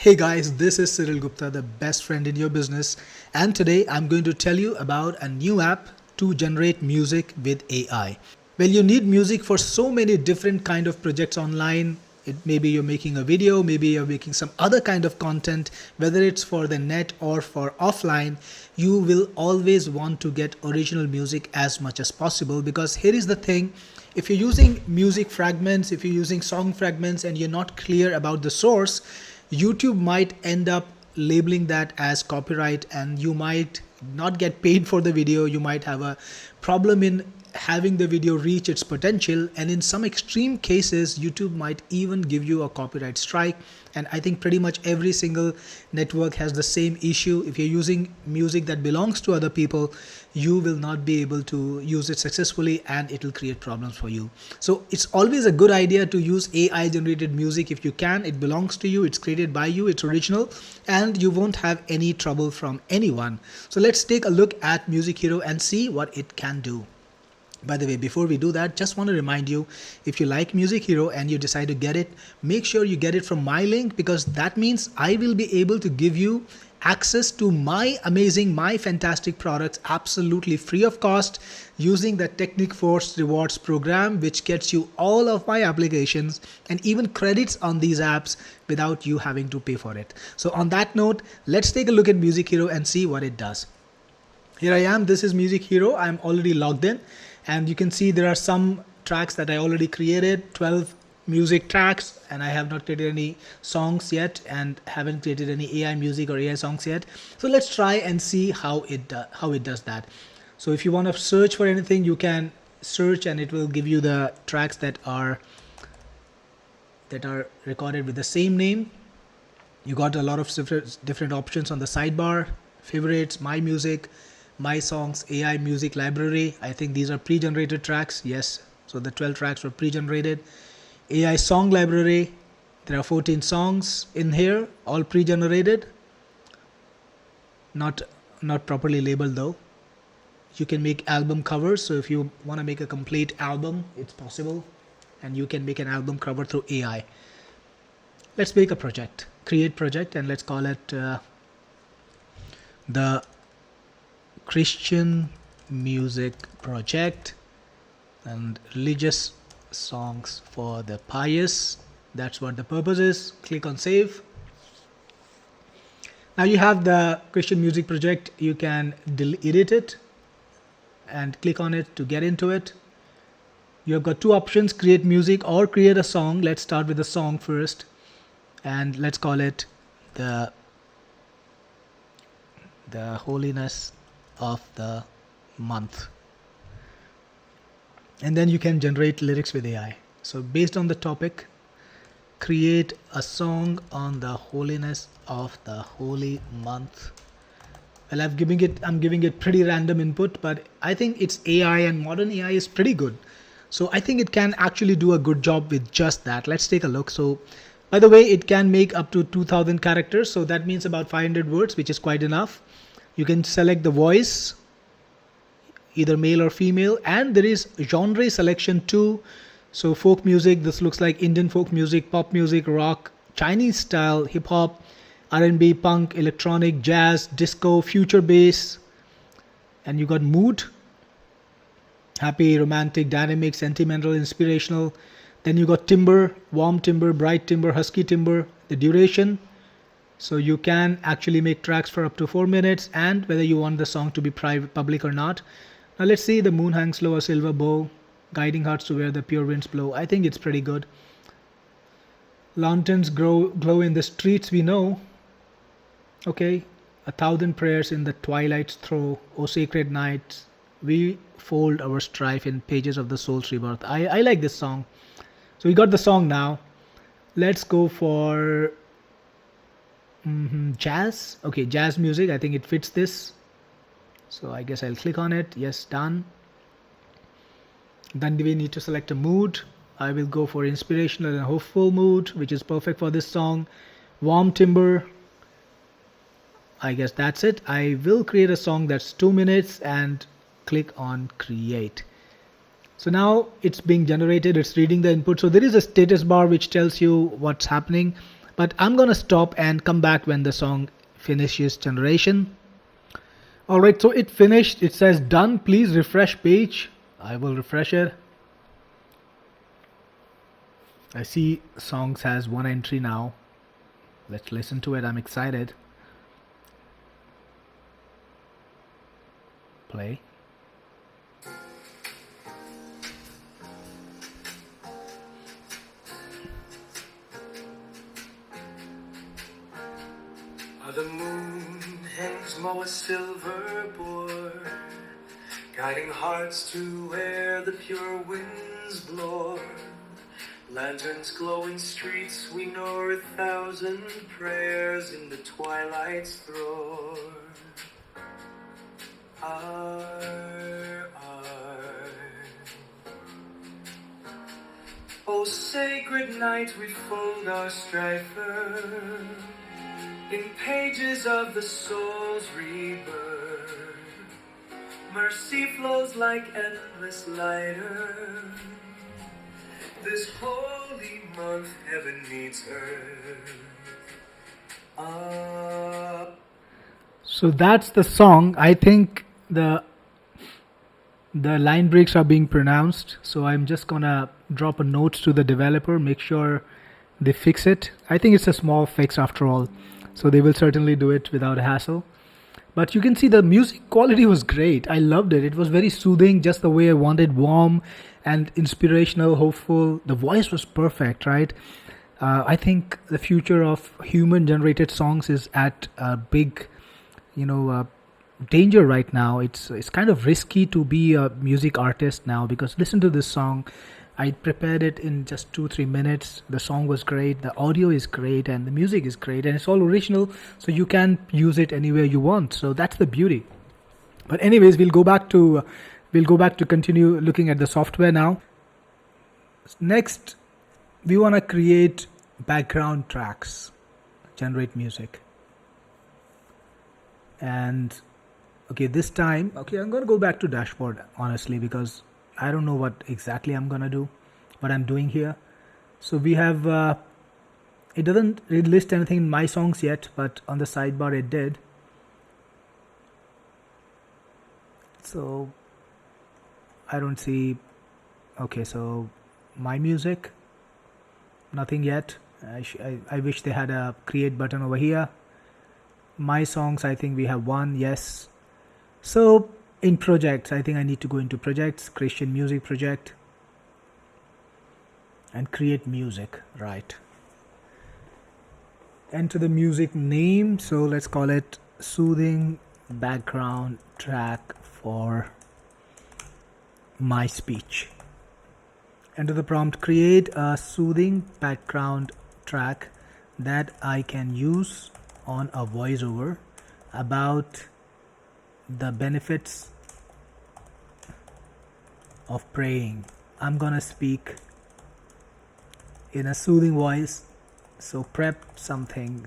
Hey guys, this is Cyril Gupta, the best friend in your business, and today I'm going to tell you about a new app to generate music with AI. Well, you need music for so many different kind of projects online. Maybe you're making a video, maybe you're making some other kind of content, whether it's for the net or for offline. You will always want to get original music as much as possible, because here is the thing. If you're using music fragments, if you're using song fragments and you're not clear about the source, YouTube might end up labeling that as copyright, and you might not get paid for the video. You might have a problem in having the video reach its potential, and in some extreme cases YouTube might even give you a copyright strike. And I think pretty much every single network has the same issue. If you're using music that belongs to other people, you will not be able to use it successfully, and it will create problems for you. So it's always a good idea to use AI generated music if you can. It belongs to you, it's created by you, it's original, and you won't have any trouble from anyone. So let's take a look at MusicHero and see what it can do. By the way, before we do that, just want to remind you, if you like MusicHero and you decide to get it, make sure you get it from my link, because that means I will be able to give you access to my amazing, my fantastic products absolutely free of cost, using the Teknikforce Rewards program, which gets you all of my applications and even credits on these apps without you having to pay for it. So on that note, let's take a look at MusicHero and see what it does. Here I am. This is MusicHero. I'm already logged in. And you can see there are some tracks that I already created, 12 music tracks, and I have not created any songs yet and haven't created any AI music or AI songs yet. So let's try and see how it does that. So if you want to search for anything, you can search and it will give you the tracks that are recorded with the same name. You got a lot of different options on the sidebar: favorites, my music, my songs, AI music library. I think these are pre-generated tracks. Yes, so the 12 tracks were pre-generated. AI song library, there are 14 songs in here, all pre-generated, not properly labeled though. You can make album covers, so if you want to make a complete album, it's possible, and you can make an album cover through AI. Let's make a project, create project, and let's call it the Christian music project, and religious songs for the pious. That's what the purpose is. Click on save. Now you have the Christian music project. You can edit it and click on it to get into it. You've got two options: create music or create a song. Let's start with the song first, and let's call it the holiness of the month. And then you can generate lyrics with AI. So based on the topic, create a song on the holiness of the holy month. Well, I'm giving it pretty random input, but I think it's AI, and modern AI is pretty good. So I think it can actually do a good job with just that. Let's take a look. So by the way, it can make up to 2000 characters. So that means about 500 words, which is quite enough. You can select the voice, either male or female, and there is genre selection too. So folk music, this looks like Indian folk music, pop music, rock, Chinese style, hip hop, R&B, punk, electronic, jazz, disco, future bass. And you got mood: happy, romantic, dynamic, sentimental, inspirational. Then you got timbre: warm timbre, bright timbre, husky timbre. The duration, so you can actually make tracks for up to 4 minutes, and whether you want the song to be private, public or not. Now let's see: the moon hangs low, a silver bow, guiding hearts to where the pure winds blow. I think it's pretty good. Lanterns glow in the streets we know. Okay. 1,000 prayers in the twilight's throw. O sacred nights, we fold our strife in pages of the soul's rebirth. I like this song. So we got the song now. Let's go for jazz. Okay, jazz music. I think it fits this. So I guess I'll click on it. Yes, done. Then we need to select a mood. I will go for inspirational and hopeful mood, which is perfect for this song. Warm timbre. I guess that's it. I will create a song that's 2 minutes and click on create. So now it's being generated, it's reading the input. So there is a status bar which tells you what's happening. But I'm gonna stop and come back when the song finishes generation. Alright, so it finished. It says done. Please refresh page. I will refresh it. I see songs has one entry now. Let's listen to it. I'm excited. Play. The moon hangs more silver board, guiding hearts to where the pure winds blow. Lanterns glow in streets, we know 1,000 prayers in the twilight's throne. O sacred night, we fold our strife in pages of the soul's rebirth. Mercy flows like endless lighter. This holy month, heaven meets earth. So that's the song. I think the line breaks are being pronounced. So I'm just gonna drop a note to the developer, make sure they fix it. I think it's a small fix after all. So they will certainly do it without a hassle. But you can see the music quality was great. I loved it. It was very soothing, just the way I wanted, warm and inspirational, hopeful. The voice was perfect, right? I think the future of human-generated songs is at a big, danger right now. It's kind of risky to be a music artist now, because listen to this song. I prepared it in just 2-3 minutes. The song was great, the audio is great, and the music is great, and it's all original, so you can use it anywhere you want. So that's the beauty. But anyways, we'll go back to continue looking at the software now. Next, we want to create background tracks, generate music. And okay, this time, I'm going to go back to dashboard, honestly, because I don't know what exactly I'm gonna do, what I'm doing here. So we have, it doesn't list anything in my songs yet, but on the sidebar it did. So I don't see, okay, so my music, nothing yet. I wish they had a create button over here. My songs, I think we have one, yes. So in projects, I think I need to go into projects, Christian music project, and create music, right? Enter the music name, so let's call it soothing background track for my speech. Enter the prompt, create a soothing background track that I can use on a voiceover about the benefits of praying. I'm gonna speak in a soothing voice, so prep something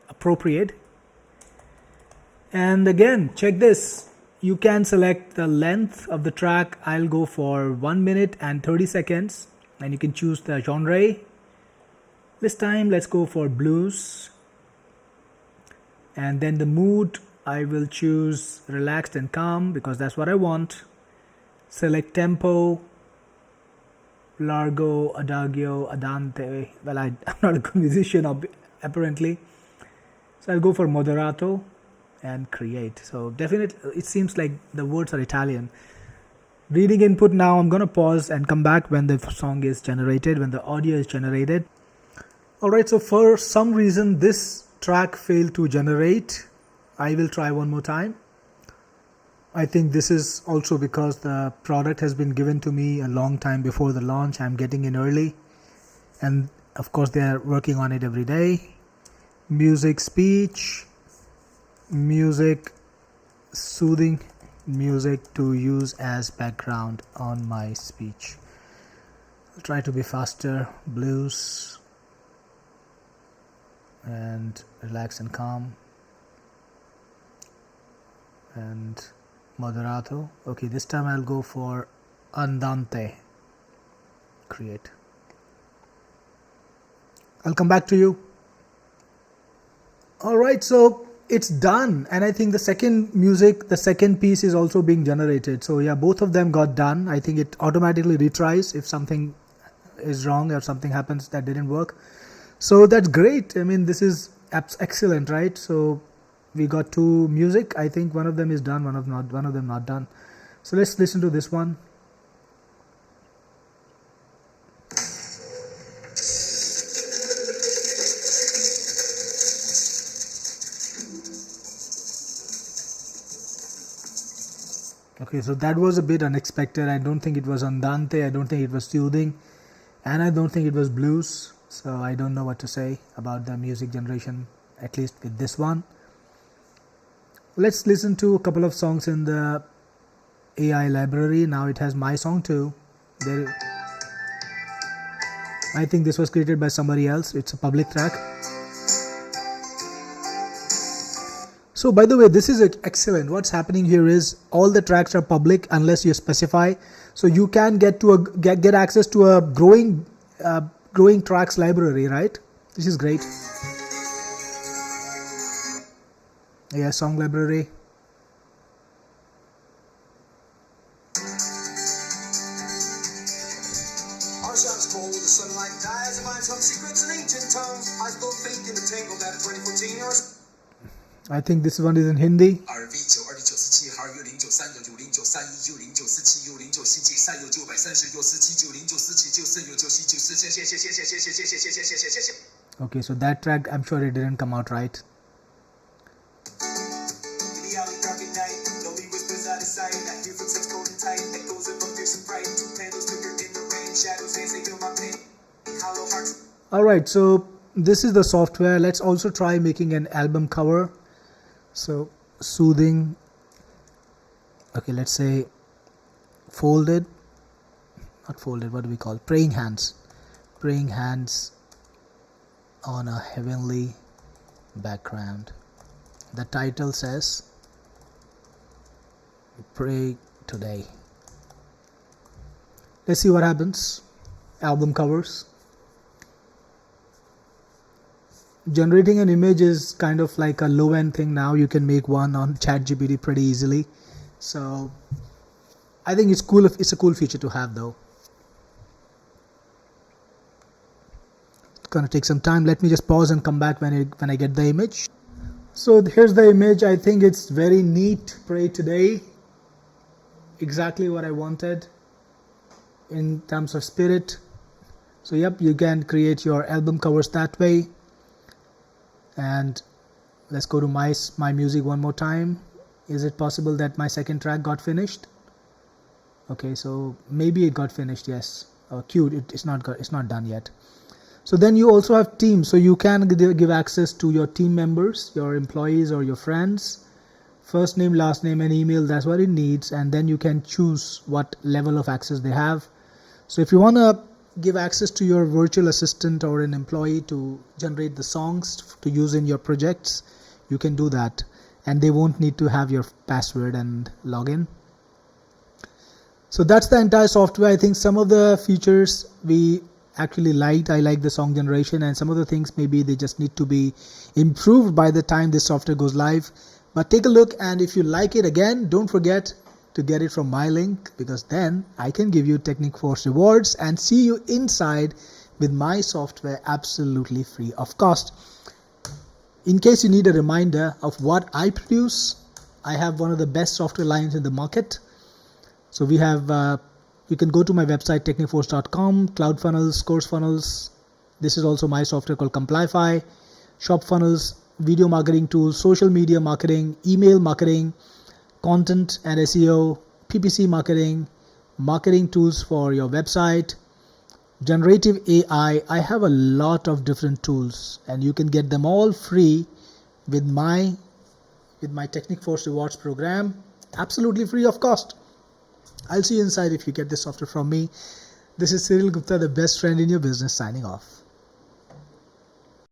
appropriate. And again, check this. You can select the length of the track. I'll go for 1 minute and 30 seconds, and you can choose the genre. This time, let's go for blues. And then the mood, I will choose relaxed and calm because that's what I want. Select tempo, largo, adagio, andante. Well, I'm not a good musician, apparently. So I'll go for moderato and create. So definitely, it seems like the words are Italian. Reading input now. I'm going to pause and come back when the song is generated, when the audio is generated. Alright, so for some reason, this track failed to generate. I will try one more time. I think this is also because the product has been given to me a long time before the launch. I'm getting in early, and of course they are working on it every day. Music, speech, music, soothing music to use as background on my speech. I'll try to be faster. Blues and relax and calm. And moderato. Okay, this time I'll go for andante. Create. I'll come back to you. All right, so it's done, and I think the second piece is also being generated. So yeah, both of them got done. I think it automatically retries if something is wrong or something happens that didn't work. So that's great. I mean, this is excellent, right? So we got two music. I think one of them is done, one of them not done. So let's listen to this one. Okay, so that was a bit unexpected. I don't think it was andante, I don't think it was soothing, and I don't think it was blues. So I don't know what to say about the music generation, at least with this one. Let's listen to a couple of songs in the AI library. Now it has my song too. I think this was created by somebody else. It's a public track. So by the way, this is excellent. What's happening here is all the tracks are public unless you specify. So you can get access to a growing tracks library, right? This is great. Yeah, song library. Our shines cold, the sunlight dies, and finds some secrets in ancient tongues. I still think in the tangle that 2014 or I think this one is in Hindi. Okay, so that track, I'm sure it didn't come out right. Alright, so this is the software. Let's also try making an album cover. So soothing, okay, let's say folded, not folded, what do we call, praying hands on a heavenly background. The title says pray today. Let's see what happens. Album covers. Generating an image is kind of like a low-end thing now. You can make one on ChatGPT pretty easily. So I think it's cool. It's a cool feature to have, though. It's gonna take some time. Let me just pause and come back when I get the image. So here's the image. I think it's very neat. Pray today. Exactly what I wanted in terms of spirit. So yep, you can create your album covers that way. And let's go to my music one more time. Is it possible that my second track got finished? Okay, so maybe it got finished. Yes. Oh, cute. It's not done yet. So then you also have teams. So you can give access to your team members, your employees, or your friends. First name, last name, and email. That's what it needs. And then you can choose what level of access they have. So if you want to give access to your virtual assistant or an employee to generate the songs to use in your projects, you can do that, and they won't need to have your password and login. So that's the entire software. I think some of the features we actually liked. I like the song generation, and some of the things maybe they just need to be improved by the time this software goes live. But take a look, and if you like it, again, don't forget to get it from my link, because then I can give you Teknikforce Rewards and see you inside with my software absolutely free of cost. In case you need a reminder of what I produce, I have one of the best software lines in the market. So we have, you can go to my website teknikforce.com, Cloud Funnels, Course Funnels. This is also my software called Complify, Shop Funnels, video marketing tools, social media marketing, email marketing, content and SEO, PPC marketing, marketing tools for your website, generative AI. I have a lot of different tools, and you can get them all free with my Teknikforce Rewards program, absolutely free of cost. I'll see you inside if you get this software from me. This is Cyril Gupta, the best friend in your business, signing off.